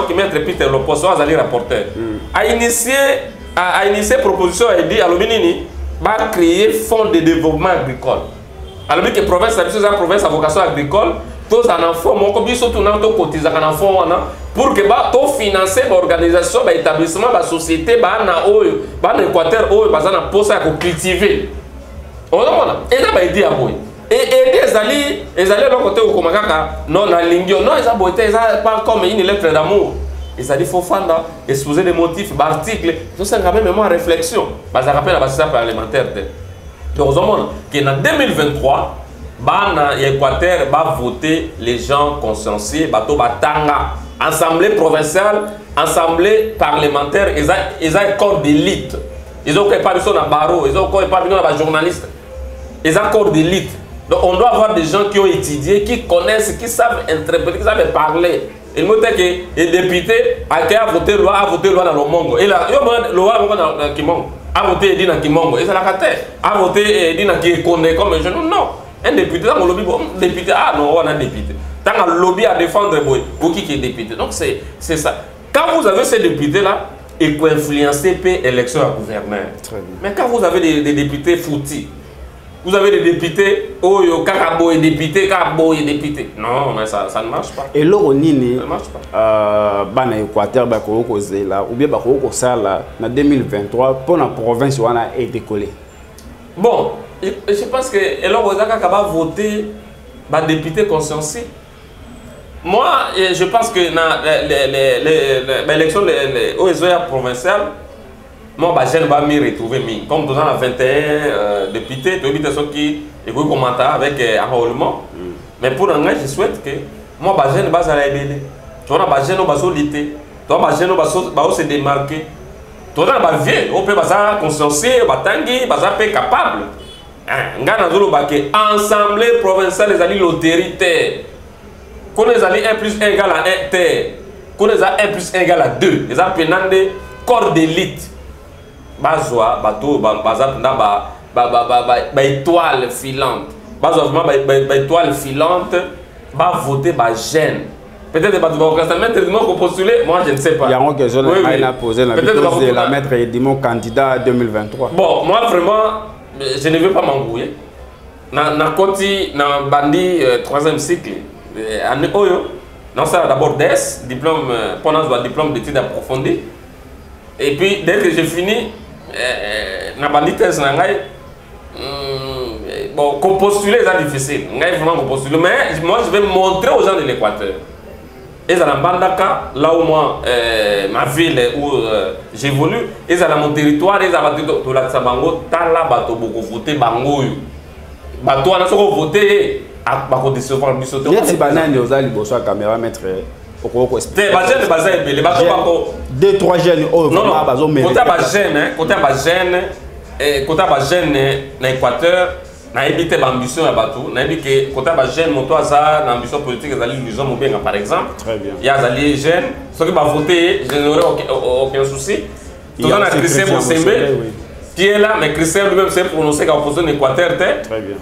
qui mettre Peter le poste, on va aller rapporteur. A initié proposition et dit à l'Ominini, va créer fonds de développement agricole. Alors que province, la province à vocation agricole, tous en enfants, mon combien surtout dans ton cotisant en enfant, pour que tu financer l'organisation, l'établissement, la société, l'Équateur, la poste à cultiver. On a et ça va aider à moi. Et les alliés de côté au Komagaka, non, la Lingio, non, ils ont pas comme une lettre d'amour. Ils ont dit qu'il faut faire exposer des motifs, des articles. C'est quand même une réflexion. Ça rappelle la base parlementaire. Donc, en 2023, l'Équateur va voter les gens consciencieux, Assemblée provinciale, assemblée parlementaire, ils ont un corps d'élite. Ils ont pas besoin d'un barreau, ils ont pas besoin d'un journaliste. Ils ont un corps d'élite. Donc on doit avoir des gens qui ont étudié, qui connaissent, qui savent interpréter, qui savent parler. Il me dit que les députés a voté loi dans le Mongo. Et là, loi dans Kimongo. A voté dit dans Kimongo. Et ça l'a raté. A voté dit dans Kikonde comme je non. Un député dans le lobby, député, non, on a un député. Dans le lobby à défendre, pour qui est député. Donc c'est ça. Quand vous avez ces députés-là, ils peuvent influencer l'élection à gouverneur. Mais quand vous avez des députés foutis, vous avez des députés, oh yo, Kakabo est député, Kakabo est député. Non, mais ça ne marche pas. Et là, on ne marche pas. Bana Équateur, Bakoko Zela, ou bien Bakoko Sala, en 2023, pour la province, on a décollé. Bon, je pense que Elon Ozaka va voter par député consciencieux. Moi, je pense que dans l'élection provinciale, moi je ne vais pas me retrouver. Comme dans la 21 députés, tu as ceux qui commentent avec enrôlement. Mais pour l'instant, je souhaite que moi je ne vais pas aller aider. Tu vois, je ne vais pas lutter. Tu vois, je ne vais pas se démarquer. Tu vois, on peut pas consciencier, on peut capable. Assemblée provinciale les alliés l'autorité. Quand les alliés 1 plus 1 égale à 1 terre, quand les alliés 1 plus 1 égale à 2, les alliés des corps d'élite. Bazoa, bateau, étoile filante. Bazoa, étoile filante, va voter, va gêne. Peut-être que vous allez postuler, moi je ne sais pas. Il y a une question qui a posé la question de la mettre Edimo candidat à 2023. Bon, moi vraiment, je ne veux pas m'embrouiller. Na koti na bandi 3e cycle. Année Oyo, non ça d'abord DES, diplôme, pendant diplôme d'études approfondies. Et puis dès que j'ai fini, na bandi thèse na ngai, bon, qu'on postuler c'est difficile. Ngai vraiment qu'on postuler, mais moi je vais montrer aux gens de l'Équateur. Et dans la Bandaka, là où moi, ma ville où j'évolue, et dans mon territoire, et dans la Tsabango, Tala bato beaucoup voté bango. Bato on a voté à bako décevoir du sauté. Il y a des bananes aux ali bosso caméra mettre au coco. T'es basé de basé les bato bako. 2-3 jeunes au non bazo mais. Côté jeune na Équateur. Na évité l'ambition à Batou, na évité quand on a jeune moto à ça, l'ambition politique est allée l'illusion Moubenga par exemple. Très bien. Il y a allé jeunes, ceux qui vont voter, je n'aurai aucun souci. Tout le monde a Christian Bosembe qui est là, mais Christian lui-même s'est prononcé qu'en opposition Équateur. Très bien.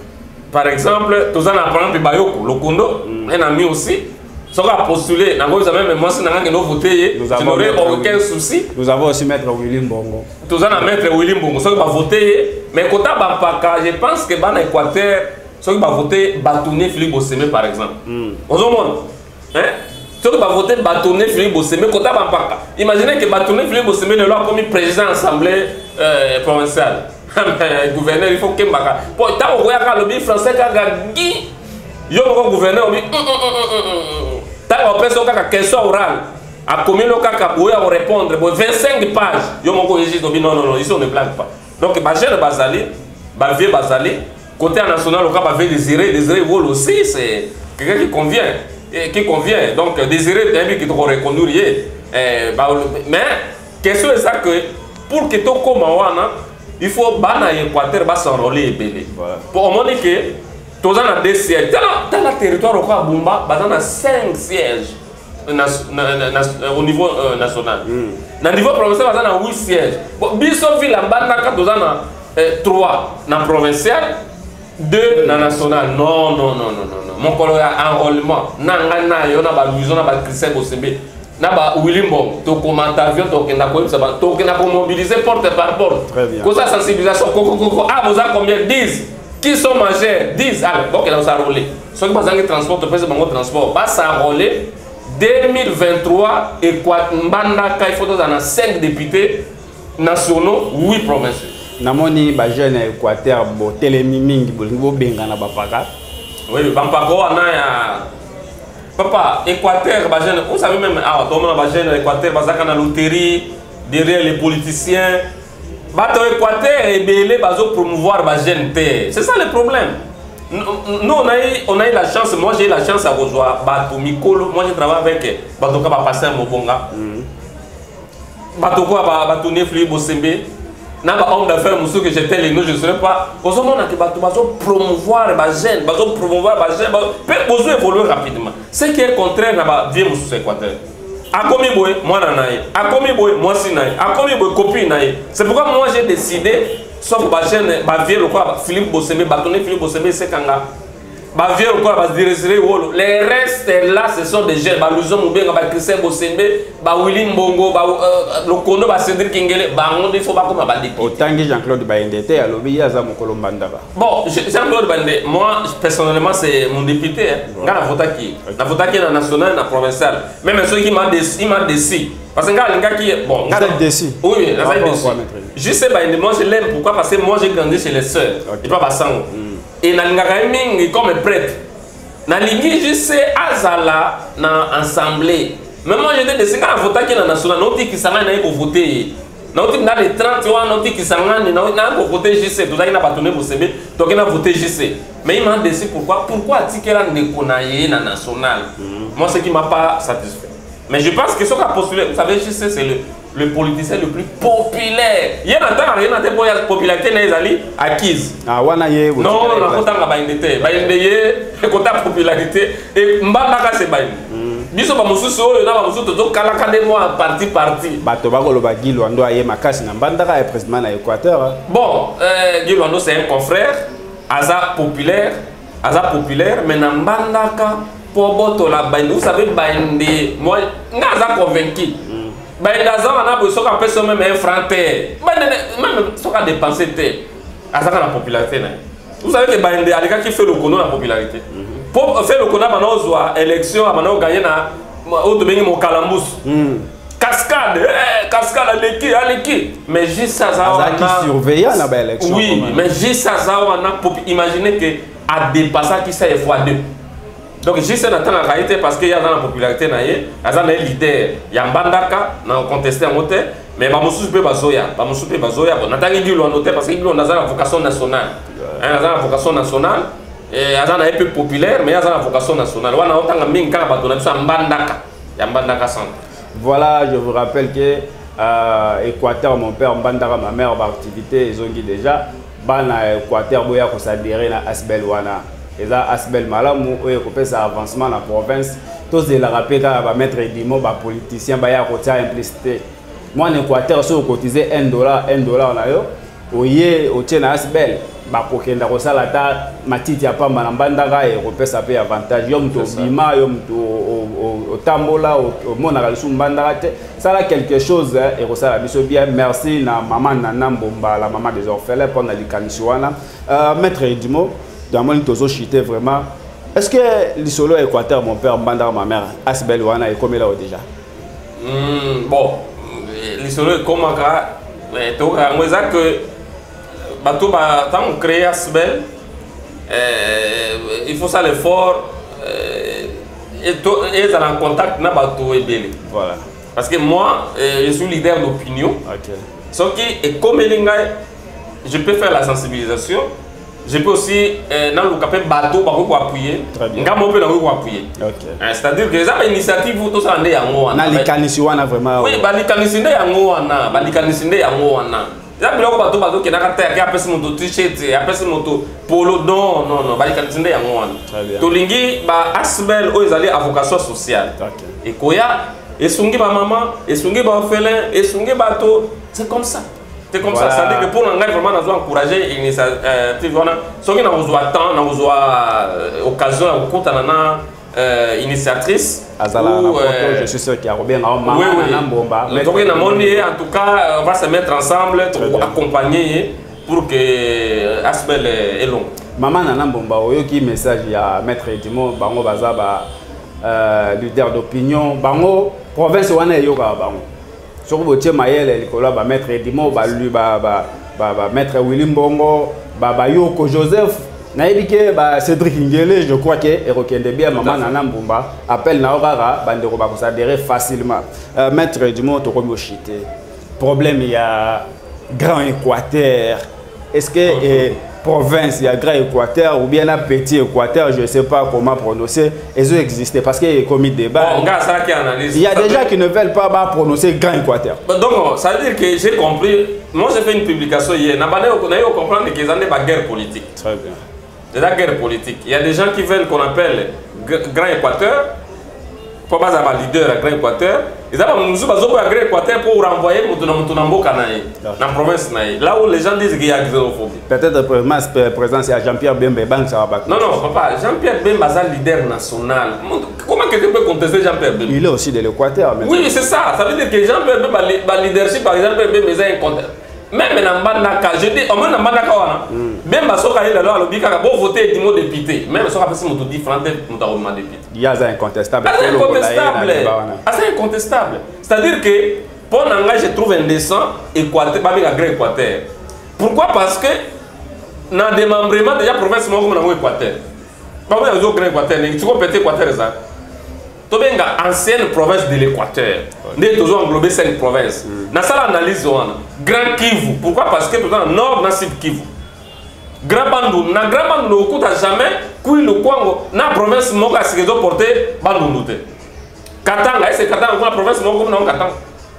Par exemple, tout le monde a par exemple Bayoko, Lokondo, un ami aussi. Ceux qui ont postulé, même moi, si nous voté, je n'aurai aucun souci. Nous avons aussi Maître William Bongo. Tout le monde a Maître William Bongo, ceux qui vont voter. Mais quand je pense que dans l'Équateur, ceux qui vont voter Batoune Philippe Bosembe par exemple. Ceux qui vont voter Batoune Philippe Bosembe, imaginez que Batoune Philippe Bosembe est là comme président de l'Assemblée provinciale. Gouverneur, il faut qu'il m'aille. Pour tant qu'on a le lobby français qui a gagné, il y a un gouverneur qui tant qu'on a une question orale, à combien de cas on répondre 25 pages, il y a un registre qui dit non, ici on ne blague pas. Donc, Bajel Bazali, Bavier Bazali, côté national, le cas Bavier Désiré Vol aussi, c'est quelqu'un qui convient. Donc, Désiré, c'est un qui te reconnu. Mais, question est ça que pour que tu comme il faut que l'Équateur s'enrôler et belé. Pour au moins que tu as 2 sièges. Dans le territoire, il y a 5 sièges au niveau national. Dans le niveau provincial, il y a 8 sièges. Biso ville en Bandaka, il y a 3 dans le provincial, 2 dans le national. Non. Mon collègue a enrôlement. Il y a Louison, il y a Christian Bosembe. Naba William Bong, tu commentes avion, tu mobiliser porte par porte. Très bien. Comme ça, sensibilisation. Ah, vous avez combien? 10. Qui sont majeurs? 10. Ah, donc, ils ont enrôlé. Ceux qui ont un transport, tu fais un transport. Va s'enrôler. 2023, Mbandaka, il faut dans 5 députés nationaux, 8 provinciaux. Namoni, jeune Équateur, télémiming, benga na bapaka. Oui, Bampako, on a. Papa, Équateur, vous savez même, Équateur, dans la loterie, derrière les politiciens. Équateur est belé pour promouvoir la jeunesse. C'est ça le problème. Nous, on a eu la chance, moi j'ai eu la chance à rejoindre Bato Mikolo. Moi je travaille avec Batoka Passer Mobonga. Batoko Batoune Philippe Bosembe. N'a pas homme d'affaires, monsieur que j'étais les noms, je ne sais pas. Parce qu'on a promouvoir la jeune, promouvoir la jeune, besoin évoluer rapidement. Ce qui est contraire à la vie de l'Équateur. A combien boy, moi nanaï. A combien boy, moi sinaï. A combien boy, copie naï. C'est pourquoi moi j'ai décidé, sauf la jeune, vie le quoi, Philippe Bosembe, Batoune Philippe Bosembe, c'est Kanga. Vie le quoi, les restes là, ce sont des jeunes. Louison Moubenga, Christian Bosembe, William Bongo, le Kondo, Cédric Kingele, il faut pas comme un bandit. Autant que Jean-Claude Baindete, il y a Zamo Colombandaba. Bon, Jean-Claude Baindete, moi personnellement, c'est mon député. Il y a la Votaki. La Votaki est la nationale et la provinciale. Même ceux qui m'ont déçu. Parce que le gars qui est. Bon, déçu. Oui, je sais, moi je l'aime. Pourquoi? Parce que moi j'ai grandi chez les sœurs. Et pas Bassango. Et Nalingakaiming comme prêtre. Nalingi, je sais, Azala, dans l'Assemblée. Mais moi, j'étais décidé quand voter qui est national, non, dit qu'il s'en a pour voter. Nauti na les 30 ans, nauti qui s'engage, na voté JC, tout ça il n'a pas tourné pour CB, donc il a voté JC. Mais il m'a décidé pourquoi Tikela ne connaît pas national. Moi, ce qui m'a pas satisfait. Mais je pense que ce qu'a postulé, vous savez, JC c'est le politicien le plus populaire. Il y a un temps où la popularité n'est acquise. Ah, ouais, non, on a pas tant de la popularité et Mbandaka c'est bain. Biso ba mususu oyo na ba mususu to kala kade mo parti bato ba koloba Guy Luando aye makasi na Mbandaka est président na Équateur. Bon, Guy Luando c'est un confrère, aza populaire, mais na Mbandaka pour boto la bain. Vous savez bainde moi ngaza convaincu. Bainde aza na bo soka personne même un franc-terre. Même soka dépenser terre. Aza na popularité na. Vous savez que bainde alika qui fait le kono na popularité. Pour faire le connaître, on a élection, on a gagné mon calambous. Cascade, cascade à l'équipe. Mais juste ça, on a surveillé la élection. Oui, mais juste ça, on a pour imaginer que à dépasser qui ça est fois 2. Donc juste ça dans la réalité parce qu'il y a dans la popularité, il y a un leader, il y a Mbandaka, on a contesté un moteur, mais Bamousou peut bazoya, on a tant dit l'on noté parce qu'il a la vocation nationale. Il a la vocation nationale. Et un peu populaire, mais il y a une vocation nationale. Voilà, je vous rappelle que Équateur, mon père, Mbandaka, ma mère, activité, ils ont dit déjà, Bana Équateur, Boya, qu'on s'adhérer à Asbel Wana. Et là, Asbel Malamou, où il y a avancement dans la province. Tous les rappels, va mettre des mots, politiciens, il y a une implicité. Moi, en Équateur, si vous cotisez $1, on a eu, au tien à Asbel. Bakokenda kosala ta matiti ya pamba na Mbandaka et repesa pe avantage yom to bima yom to tambola au mona kalisu Mbandaka te ça quelque chose et kosala biso bien. Merci na maman Nana Mbomba, la maman des orphelins pour na likanisiwana maître Edimo dans mon tozo chité vraiment. Est-ce que l'isolo Équateur, mon père, Mbandaka, ma mère, Asbel wana est comme là déjà? Bon, l'isolo est comme ça, mais toi que quand on crée Asbel, il faut ça l'effort et être en contact avec Bato et Bélé. Voilà. Parce que moi, je suis leader d'opinion. Okay. Sauf que, comme je peux faire la sensibilisation, je peux aussi, dans le cas de Bato, pour appuyer. Très bien. Pour appuyer. Okay. C'est-à-dire que les initiatives, tout ça, on est en haut. Na likanisiwana vraiment. Oui, likanisiwana en haut. Likanisiwana en haut. Il y a des gens qui ont des t-shirt, des polo. Non, il y a des gens qui ont des Asbel, ils ont des vocation sociale. Et Koya, ils sont des mamans, ils sont des orphelins, ils sont des bateaux. C'est comme ça. C'est comme ça. C'est-à-dire que pour nous, vraiment, nous avons encouragé l'initiative. Si nous avons temps, nous avons occasion, nous avons initiatrice. Je suis sûr qu'il y a bien en tout cas, on va se mettre ensemble pour accompagner pour que Asbel est long. Maman Nana Mbomba, qui message il y a maître Edimo, Bango Bazaba, leader d'opinion, Bango, province Wana Yoga Bango. Sur votre maïel, l'école, maître Edimo, maître William Bongo, Yoko Joseph. Naïbike Cédric Ngele, je crois que Erokende bien maman Nana Mbomba appelle Naorara bandeko ba s'adhérer facilement. Maître Edimo to komi ochité. Problème il y a Grand Équateur. Est-ce que province il y a Grand Équateur ou bien un petit Équateur, je ne sais pas comment prononcer, ils ont existé parce qu'il y a commis débat. Il y a des gens qui ne veulent pas prononcer Grand Équateur. Donc ça veut dire que j'ai compris. Moi j'ai fait une publication hier. N'a pas comprendre qu'ils ont des guerre politique. Très bien. C'est la guerre politique. Il y a des gens qui veulent qu'on appelle Grand Équateur, pour pas avoir leader à Grand Équateur. Ils ont besoin de Grand Équateur pour renvoyer dans la province. Là où les gens disent qu'il y a xénophobie. Peut-être présence à Jean-Pierre Bemba Bank, ça va pas. Non, papa, Jean-Pierre Bemba est leader national. Comment quelqu'un peut contester Jean-Pierre Bemba? Il est aussi de l'Équateur. Oui, c'est ça. Ça veut dire que Jean-Pierre Bemba, le leadership par exemple, Bemba est incontestable. Même dans Mbandaka, je dis, au moins dans Mbandaka, même si on a voté Edimo député, même si on a fait différents députés. Il y a un incontestable. C'est incontestable. C'est-à-dire que pour l'engagement, je trouve indécent Équateur, pas bien Grand Équateur. Pourquoi? Parce que dans le démembrement, déjà, la province est comme Équateur. Pas bien Grand Équateur, tu peux péter Équateur. tu as ancienne province de l'Équateur. Nous avons englobé 5 provinces. Dans cette analyse, Grand Kivu. Pourquoi? Parce que tu as Nord, dans Sud Kivu. Grand Bandou, na Grand Bandou, tu n'as jamais couru le Congo, na province Moka, c'est que tu as porté Bandou. Katanga, c'est Katanga, la province Moka, non Katanga.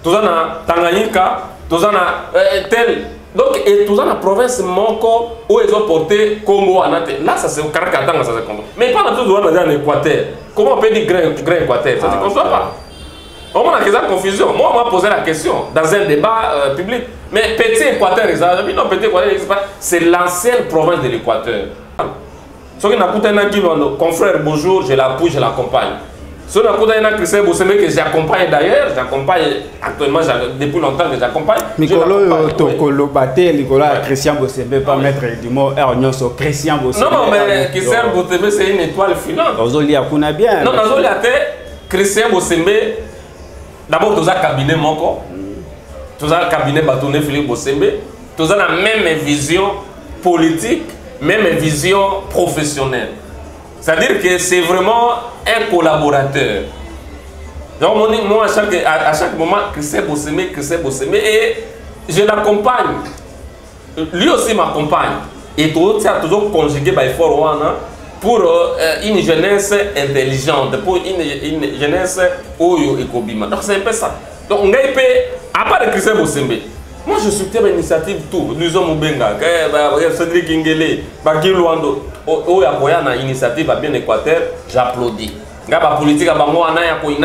Tu as Tanganyika, tu as tel. Donc, et tout ça dans la province Moko, où ils ont porté Congo à Nate. Là, ça c'est au Katanga, ça c'est Congo. Mais pas dans tout le monde dans l'Équateur. Comment on peut dire grand Équateur? Ça ne se conçoit pas. On a une confusion. Moi, on m'a posé la question dans un débat public. Mais petit Équateur, non, petit Équateur, c'est l'ancienne province de l'Équateur. Ce qui n'a pas été confrère, bonjour, je l'appuie, je l'accompagne. Ce qui n'a pas été Christian Bossembe que j'accompagne d'ailleurs, j'accompagne actuellement, depuis longtemps que j'accompagne. Nicolas Tokolo Baté, Nicolas Christian Bossembe, pas mettre du mot Ernyoso, Christian Bossembe. Non, mais Christian Bossembe, c'est une étoile filante. Ozoli Akuna bien. Non, Ozoli Ate, Christian Bossembe, d'abord, tu as un cabinet Moko, tu as un cabinet bâtonné Philippe Bossembe, tu as la même vision politique, même vision professionnelle. C'est-à-dire que c'est vraiment un collaborateur. Donc, moi, à chaque moment, Christian Bossembe, et je l'accompagne. Lui aussi m'accompagne. Et tout ça a toujours conjugué pour une jeunesse intelligente, pour une jeunesse Oyo et Kobima. Donc, c'est un peu ça. Donc, on a à part de Christian Bossembe, moi, je soutiens l'initiative tout. Nous sommes au Benga, Cédric Ingele, Baki Luando, Oya na initiative à bien Équateur, j'applaudis. La politique, moi, je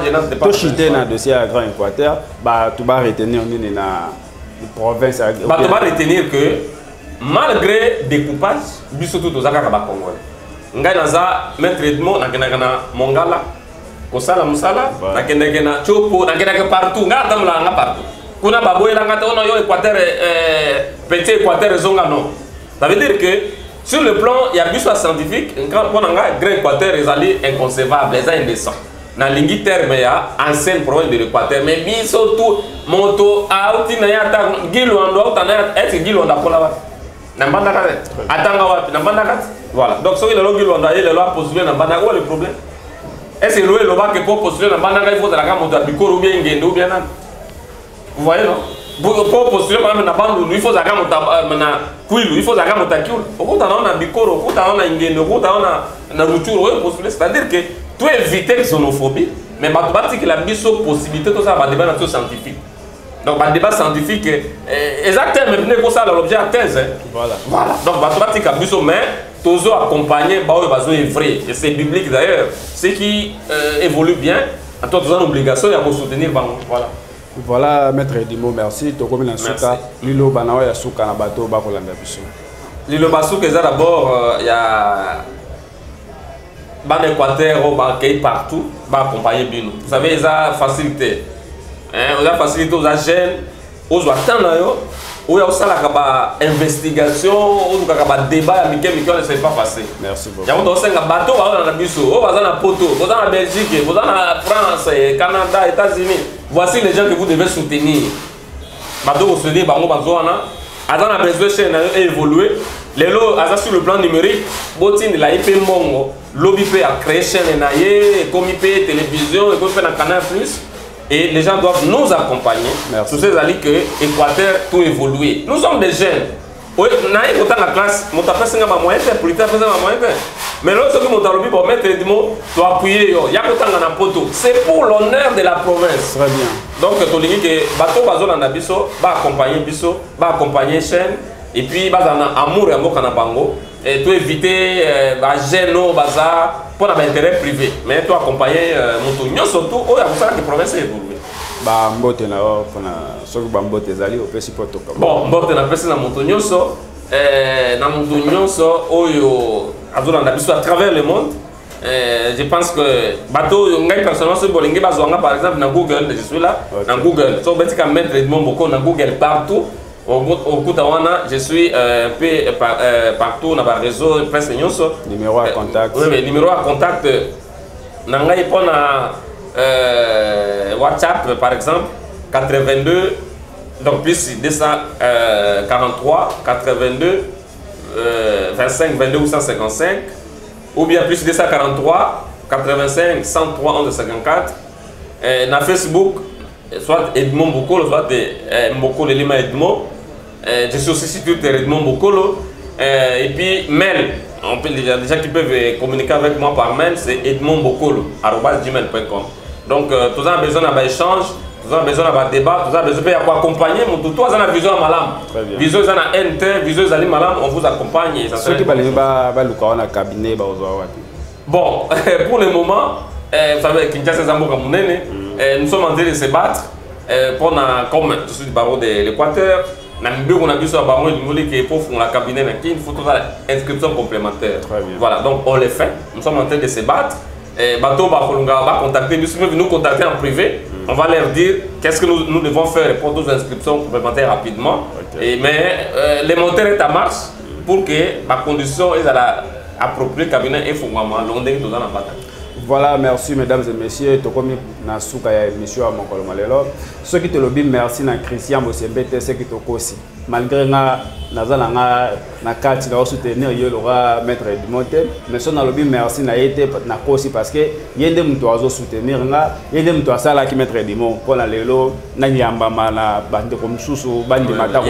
n'en sais pas. Tout chuter dans le dossier à Grand Équateur, tu vas retenir une province. Tu vas retenir que malgré découpage, surtout aux Akaka Congolais. Ngai naza maître Edmond, na Mongala, Kosala Musala, na Chopo, na partout, na partout. Kuna baboye la ngata ono yo Équateur petit Équateur zonga non. Ça veut dire que sur le plan il y a biso scientifique quand on a grand Équateur les alliés inconcevables les indécents. Na lingi terme ya ancienne province de l'Équateur mais biso tout moto auti na yata gilondo auta est gilondo kola ba. Na mbanda ka atanga wapi na mbanda ka. Voilà. Donc so il a gilondo et le loi postuler na mbanda où est le problème? Est-ce que le loi que pour postuler na mbanda il faut la moto à bikoro bien ngendo bien nan. Vous voyez, non? Pour postuler, il faut il faut c'est-à-dire que tu évites la xénophobie, mais tu as la possibilité de faire un débat scientifique. Donc, le débat scientifique, exactement, mais ça l'objet à thèse. Voilà. Donc, tu as mais toujours accompagné, et c'est biblique d'ailleurs. Ce qui évolue bien, en toi, tu as une obligation de soutenir. Voilà. Voilà, maître Edimo, merci. Lilo Banawa ya Souka na bateau bakolanda biso. Lilo Basouka d'abord il y a ban Équateur qui est partout, va accompagner Bino. Vous savez, ils ont facilité. Ils ont facilité aux jeunes, aux attendants, où il y a aussi la investigation, ou le débat, mais qui ne s'est pas passé. Merci beaucoup. Il y a aussi un bateau dans le biso, vous avez un poteau, vous avez en Belgique, vous avez en France, Canada, États-Unis. Voici les gens que vous devez soutenir. Bateau vous soutenir, bango bazouana. Azan a besoin de chaîne évoluer. Les lots, sur le plan numérique, Botine la IP Mongo, lobby a créé chaîne naïe, comité télévision, et comme fait dans Canal Plus. Et les gens doivent nous accompagner. Sur ces alliés que l'Équateur tout évoluer. Nous sommes des jeunes. Oui, naïe autant la classe, mon tapé c'est un moyen, politique c'est un moyen. Mais lorsque mon talobi pour mettre des mots, doit appuyer il y a autant dans poto. C'est pour l'honneur de la province. Très bien. Donc tu dis que bateau bazol en abisso, va accompagner bisso, va accompagner chaîne et puis va dans amour et amour kanabango et tu éviter gêno bazar pour un intérêt privé. Mais tu accompagner mon surtout oh il y a ça que province évolue. Ba mbote na fona soki ba mbote zali opesi poto ka. Bon, mbote na pesi na motonyoso na motonyoso oyo azona na biso à travers le monde. Je pense que bateau ngai personnellement ce bolingi bazwanga par exemple dans Google, je suis là dans Google. So beti ka mettre mon beaucoup dans Google partout. Au Koutawana, je suis un peu partout dans le réseau presque nyonso. Numéro à contact. Oui, mais numéro à contact ngai pona WhatsApp par exemple 82 donc plus 243 82 25 22 855 ou bien plus 243 85 103 11 54. Na Facebook, soit Edmond Bokolo, soit Mbokolo Lima Edmond. Je suis aussi sur Twitter Edmond Bokolo. Et puis mail, on peut, les gens qui peuvent communiquer avec moi par mail, c'est edmondbokolo@gmail.com. Donc, tous les besoin d'un échange, tous les besoin d'un débat, tous les besoin de accompagner, tout le monde vision à malam. Vision à NT, vision à malam, on vous accompagne. Ceux qui parlent de cabinet, bon, pour le moment, vous savez, nous sommes en train de se battre pour comme je suis du barreau de l'Équateur. On a vu sur le barreau qui pour la cabinet, il faut toute inscription complémentaire. Voilà, donc on le fait. Nous sommes en train de se battre. Bateau va contacter, nous contacter en privé. On va leur dire qu'est-ce que nous devons faire pour nos inscriptions complémentaires rapidement. Mais les monteurs est en marche pour que ma condition est à l'approprié cabinet et faut Voilà, merci mesdames et messieurs. Tokomi na suka ya émission à Mokolo Malelo. Ceux qui te lobby merci na Christian Bosembete ceux qui te kosi. Malgré na nazala na carte na soutenir yo lora maître Edmonte, mais son lobby merci na été na kosi parce que yende mtu azo soutenir nga, yende mtu asala ki maître Edmond pour la lelo na nyamba na bande comme susu bande mata ko.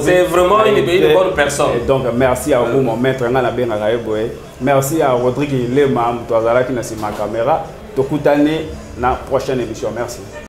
C'est vraiment une bonne personne. Et donc merci à vous mon maître nga na benga boye. Merci à Rodrigue Lema, qui n'a pas ma caméra. Tokutane, la prochaine émission. Merci.